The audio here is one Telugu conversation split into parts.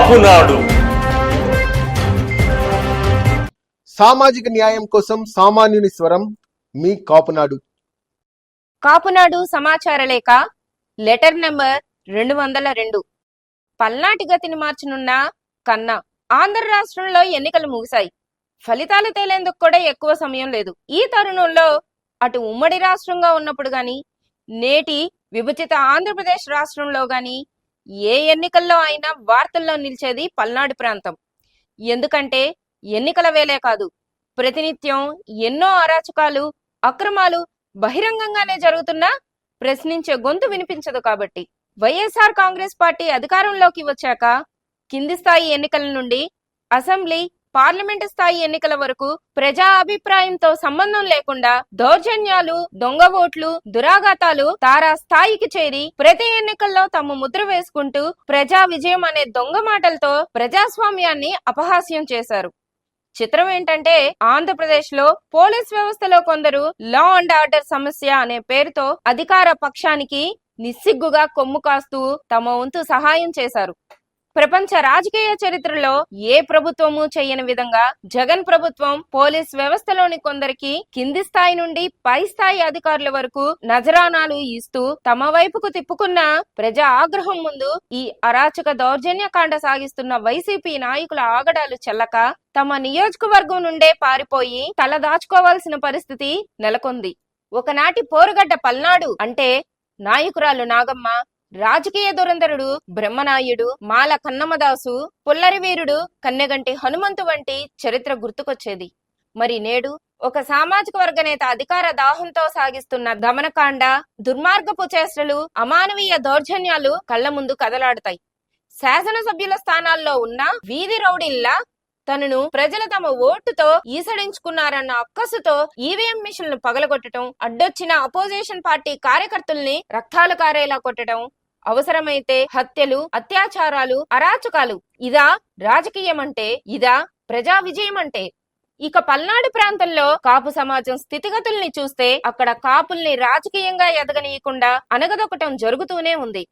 కాపునాడు. సామాజిక న్యాయం కోసం సామాన్యుని స్వరం, మీ కాపునాడు. కాపునాడు సమాచార లేఖ లెటర్ నెంబర్ 202. పల్నాటి గతిని మార్చనున్న కన్నా. ఆంధ్ర రాష్ట్రంలో ఎన్నికలు ముగిశాయి. ఫలితాలు తేలేందుకు కూడా ఎక్కువ సమయం లేదు. ఈ తరుణంలో అటు ఉమ్మడి రాష్ట్రంగా ఉన్నప్పుడు గాని, నేటి విభజిత ఆంధ్రప్రదేశ్ రాష్ట్రంలో గాని ఏ ఎన్నికల్లో అయినా వార్తల్లో నిలిచేది పల్నాడు ప్రాంతం. ఎందుకంటే ఎన్నికల వేలే కాదు, ప్రతినిత్యం ఎన్నో అరాచకాలు, అక్రమాలు బహిరంగంగానే జరుగుతున్నా ప్రశ్నించే గొంతు వినిపించదు. కాబట్టి వైఎస్ఆర్ కాంగ్రెస్ పార్టీ అధికారంలోకి వచ్చాక కింది స్థాయి ఎన్నికల నుండి అసెంబ్లీ, పార్లమెంటు స్థాయి ఎన్నికల వరకు ప్రజా అభిప్రాయంతో సంబంధం లేకుండా దౌర్జన్యాలు, దొంగ ఓట్లు, దురాఘాతాలు తారా స్థాయికి చేరి ప్రతి ఎన్నికల్లో తమ ముద్ర వేసుకుంటూ ప్రజా విజయం అనే దొంగ మాటలతో ప్రజాస్వామ్యాన్ని అపహాస్యం చేశారు. చిత్రం ఏంటంటే, ఆంధ్రప్రదేశ్ లో పోలీస్ వ్యవస్థలో కొందరు లా అండ్ ఆర్డర్ సమస్య అనే పేరుతో అధికార పక్షానికి నిస్సిగ్గుగా కొమ్ము కాస్తూ తమ వంతు సహాయం చేశారు. ప్రపంచ రాజకీయ చరిత్రలో ఏ ప్రభుత్వము చేయని విధంగా జగన్ ప్రభుత్వం పోలీస్ వ్యవస్థలోని కొందరికి కింది స్థాయి నుండి పై స్థాయి అధికారుల వరకు నజరానాలు ఇస్తూ తమ వైపుకు తిప్పుకున్న ప్రజా ఆగ్రహం ముందు ఈ అరాచక దౌర్జన్యకాండ సాగిస్తున్న వైసీపీ నాయకుల ఆగడాలు చెల్లక తమ నియోజకవర్గం నుండే పారిపోయి తల దాచుకోవాల్సిన పరిస్థితి నెలకొంది. ఒకనాటి పోరుగడ్డ పల్నాడు అంటే నాయకురాలు నాగమ్మ, రాజకీయ దురంధరుడు బ్రహ్మనాయుడు, మాల కన్నమదాసు, పుల్లరి వీరుడు కన్నెగంటి హనుమంతు వంటి చరిత్ర గుర్తుకొచ్చేది. మరి నేడు ఒక సామాజిక వర్గ నేత అధికార దాహంతో సాగిస్తున్న దమనకాండ, దుర్మార్గపు చేష్టలు, అమానవీయ దౌర్జన్యాలు కళ్ల ముందు కదలాడతాయి. శాసనసభ్యుల స్థానాల్లో ఉన్న వీధి రౌడీల్లా తనను ప్రజలు తమ ఓటుతో ఈసడించుకున్నారన్న అక్కసుతో ఈవీఎం మిషన్లు పగలగొట్టడం, అడ్డొచ్చిన అపోజిషన్ పార్టీ కార్యకర్తల్ని రక్తాలు కారేలా కొట్టడం, అవసరమైతే హత్యలు, అత్యాచారాలు, అరాచకాలు. ఇదా రాజకీయం అంటే? ఇదా ప్రజా విజయం అంటే? ఇక పల్నాడు ప్రాంతంలో కాపు సమాజం స్థితిగతుల్ని చూస్తే అక్కడ కాపుల్ని రాజకీయంగా ఎదగనీయకుండా అనగదొక్కటం జరుగుతూనే ఉంది.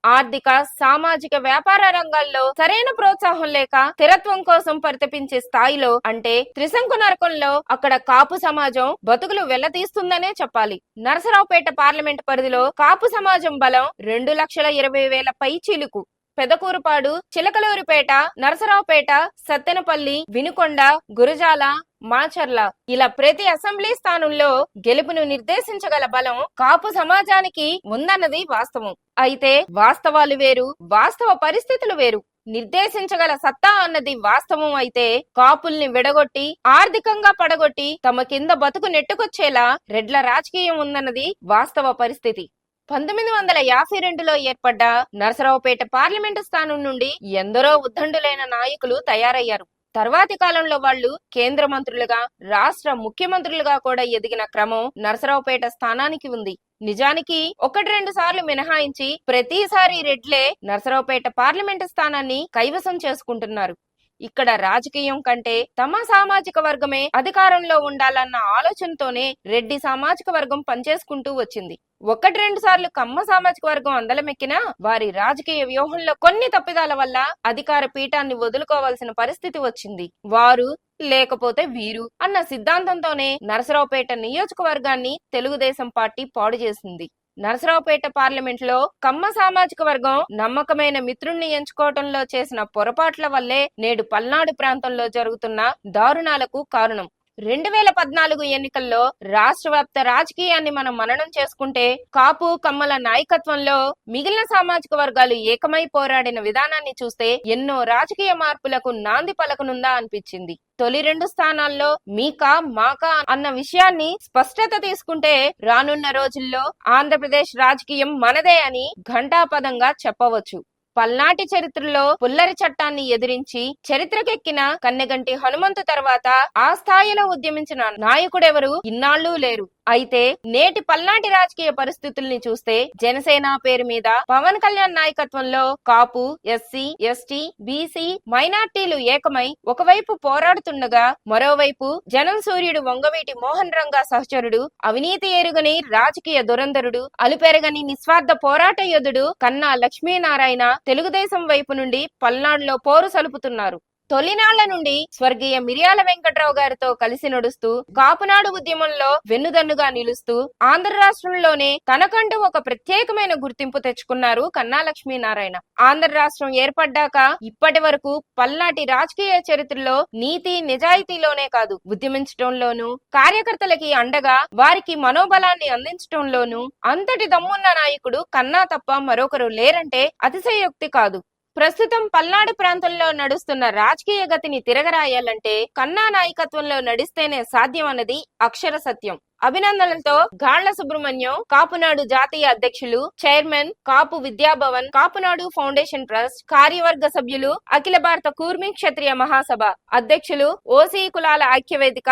ఆర్థిక, సామాజిక, వ్యాపార రంగాల్లో సరైన ప్రోత్సాహం లేక స్థిరత్వం కోసం పరితపించే స్థాయిలో అంటే త్రిశంకు నరకంలో అక్కడ కాపు సమాజం బతుకులు వెళ్లతీస్తుందనే చెప్పాలి. నరసరావుపేట పార్లమెంట్ పరిధిలో కాపు సమాజం బలం 2,20,000 పై చిలుకు. పెదకూరుపాడు, చిలకలూరిపేట, నరసరావుపేట, సత్తెనపల్లి, వినుకొండ, గురజాల, మాచర్ల ఇలా ప్రతి అసెంబ్లీ స్థానంలో గెలుపును నిర్దేశించగల బలం కాపు సమాజానికి ఉందన్నది వాస్తవం. అయితే వాస్తవాలు వేరు, వాస్తవ పరిస్థితులు వేరు. నిర్దేశించగల సత్తా అన్నది వాస్తవం అయితే కాపుల్ని విడగొట్టి ఆర్థికంగా పడగొట్టి తమ కింద బతుకు నెట్టుకొచ్చేలా రెడ్ల రాజకీయం ఉందన్నది వాస్తవ పరిస్థితి. 1952లో ఏర్పడ్డ నరసరావుపేట పార్లమెంటు స్థానం నుండి ఎందరో ఉద్దండులైన నాయకులు తయారయ్యారు. తర్వాతి కాలంలో వాళ్లు కేంద్ర మంత్రులుగా, రాష్ట్ర ముఖ్యమంత్రులుగా కూడా ఎదిగిన క్రమం నరసరావుపేట స్థానానికి ఉంది. నిజానికి 1-2 సార్లు మినహాయించి ప్రతిసారి రెడ్లే నరసరావుపేట పార్లమెంటు స్థానాన్ని కైవసం చేసుకుంటున్నారు. ఇక్కడ రాజకీయం కంటే తమ సామాజిక వర్గమే అధికారంలో ఉండాలన్న ఆలోచనతోనే రెడ్డి సామాజిక వర్గం పనిచేసుకుంటూ వచ్చింది. 1-2 సార్లు కమ్మ సామాజిక వర్గం అందలమెక్కినా వారి రాజకీయ వ్యూహంలో కొన్ని తప్పిదాల వల్ల అధికార పీఠాన్ని వదులుకోవాల్సిన పరిస్థితి వచ్చింది. వారు లేకపోతే వీరు అన్న సిద్ధాంతంతోనే నరసరావుపేట నియోజకవర్గాన్ని తెలుగుదేశం పార్టీ పాడు చేసింది. నరసరావుపేట పార్లమెంట్ లో కమ్మ సామాజిక వర్గం నమ్మకమైన మిత్రుణ్ణి ఎంచుకోవటంలో చేసిన పొరపాట్ల వల్లే నేడు పల్నాడు ప్రాంతంలో జరుగుతున్న దారుణాలకు కారణం. 2014 ఎన్నికల్లో రాష్ట్ర వ్యాప్త రాజకీయాన్ని మనం మననం చేసుకుంటే కాపు, కమ్మల నాయకత్వంలో మిగిలిన సామాజిక వర్గాలు ఏకమై పోరాడిన విధానాన్ని చూస్తే ఎన్నో రాజకీయ మార్పులకు నాంది పలకనుందా అనిపించింది. తొలి 2 స్థానాల్లో మీకా మాకా అన్న విషయాన్ని స్పష్టత తీసుకుంటే రానున్న రోజుల్లో ఆంధ్రప్రదేశ్ రాజకీయం మనదే అని ఘంటాపదంగా చెప్పవచ్చు. పల్నాటి చరిత్రలో పుల్లరి చట్టాన్ని ఎదిరించి చరిత్రకెక్కిన కన్నెగంటి హనుమంతు తర్వాత ఆ స్థాయిలో ఉద్యమించిన నాయకుడెవరు ఇన్నాళ్లు లేరు. అయితే నేటి పల్నాటి రాజకీయ పరిస్థితుల్ని చూస్తే జనసేన పేరు మీద పవన్ కళ్యాణ్ నాయకత్వంలో కాపు, ఎస్సీ, ఎస్టీ, బీసీ, మైనార్టీలు ఏకమై ఒకవైపు పోరాడుతుండగా మరోవైపు జనం సూర్యుడు వంగవీటి మోహన్ రంగా సహచరుడు, అవినీతి ఎరుగని రాజకీయ దురంధరుడు, అలుపెరగని నిస్వార్థ పోరాట యోధుడు కన్నా లక్ష్మీనారాయణ తెలుగుదేశం వైపు నుండి పల్నాడులో పోరు సలుపుతున్నారు. తొలినాళ్ల నుండి స్వర్గీయ మిర్యాల వెంకట్రావు గారితో కలిసి నడుస్తూ కాపునాడు ఉద్యమంలో వెన్నుదన్నుగా నిలుస్తూ ఆంధ్ర రాష్ట్రంలోనే తనకంటూ ఒక ప్రత్యేకమైన గుర్తింపు తెచ్చుకున్నారు కన్నా లక్ష్మీనారాయణ. ఆంధ్ర రాష్ట్రం ఏర్పడ్డాక ఇప్పటి వరకు పల్నాటి రాజకీయ చరిత్రలో నీతి నిజాయితీలోనే కాదు, ఉద్యమించడంలోనూ కార్యకర్తలకి అండగా వారికి మనోబలాన్ని అందించడంలోనూ అంతటి దమ్మున్న నాయకుడు కన్నా తప్ప మరొకరు లేరంటే అతిశయోక్తి కాదు. ప్రస్తుతం పల్నాడు ప్రాంతంలో నడుస్తున్న రాజకీయ గతిని తిరగరాయాలంటే కన్నా నాయకత్వంలో నడిస్తేనే సాధ్యం అన్నది అక్షర సత్యం. అభినందనలతో గాళ్ల సుబ్రహ్మణ్యం, కాపునాడు జాతీయ అధ్యక్షులు, చైర్మన్, కాపు విద్యాభవన్, కాపునాడు ఫౌండేషన్ ట్రస్ట్ కార్యవర్గ సభ్యులు, అఖిల భారత కూర్మి క్షత్రియ మహాసభ అధ్యక్షులు, ఓసీ కులాల ఐక్యవేదిక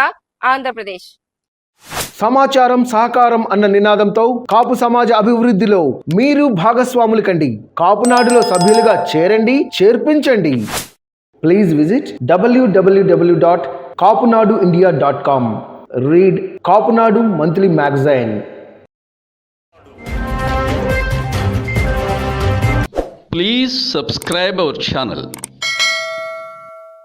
ఆంధ్రప్రదేశ్. సమాచారం సహకారం అన్న నినాదంతో కాపు సమాజ అభివృద్ధిలో మీరు భాగస్వాములు కండి. కాపునాడులో సభ్యులుగా చేరండి, చేర్పించండి. Please visit www.kapunaduindia.com. Read Kapunadu Monthly Magazine. Please subscribe our channel.